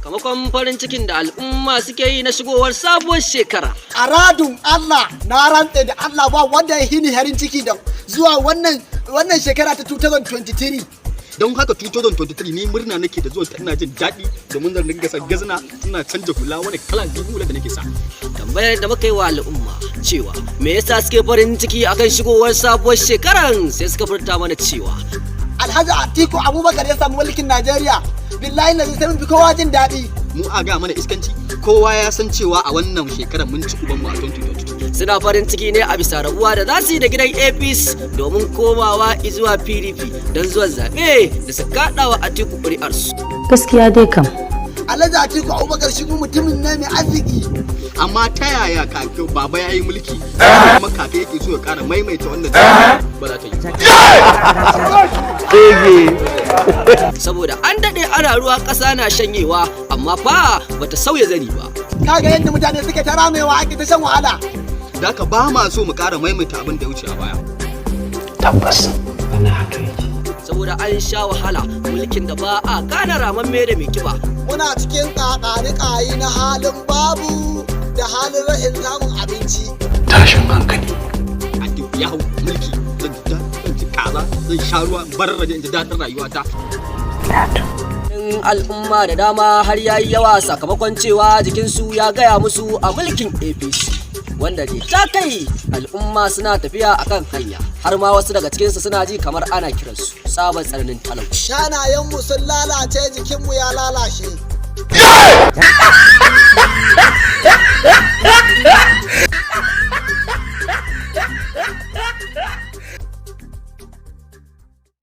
sakamakon farin cikin da al'umma suke yi na shigowar sabuwar shekara. A radun Allah na rantse da Allah ba wanda ya hini harin ciki da zuwa wannan shekara ta 2023. Don haka 2023 ni murna nake da zuwa ina jin daɗi domin zan dinga sa gazna ina canja hula wani kalan hula da nake sa. Tambayar da muka yi wa al'umma cewa me yasa suke farin ciki akan shigowar sabuwar shekaran sai suka furta mana cewa Alhaji Atiku Abubakar ya samu mulkin Najeriya. Billahi na sai mun fi kowa jin daɗi. Mu a ga mana iskanci kowa ya san cewa a wannan shekarar mun ci uban mu a 2022. Suna farin ciki ne a bisa rabuwa da za su yi da gidan APC domin komawa zuwa PDP don zuwan zaɓe da su kaɗawa Atiku ƙuri'arsu. Gaskiya dai kam. Alhaji Atiku Abubakar shi mutumin ne mai arziki. Amma ta yaya kake baba ya yi mulki kuma kake yake so ya ƙara maimaita wannan ba za ta yi. Saboda an daɗe ana ruwa ƙasa na shanyewa amma fa bata sauya zani ba. Kaga yadda mutane suke ta ramewa ake ta shan wahala. Da ka ba ma so mu ƙara maimaita abin da ya wuce a baya. Tabbas wani haka yake. Saboda an sha wahala mulkin da ba a gane ramamme da mai kiba. Muna cikin ƙaƙani na halin babu da halin rashin samun abinci. Tashin hankali. Atiku ya hau mulki zan ci kaza zan sha ruwa barraje in ji daɗin rayuwata. Al'umma da dama har yayi yawa sakamakon cewa jikinsu ya gaya musu a mulkin APC. Wanda ne ta kai al'umma suna tafiya akan hanya har ma wasu daga cikinsu suna ji kamar ana kiransu sabon tsananin talauci. Shanayenmu sun lalace jikinmu ya lalace.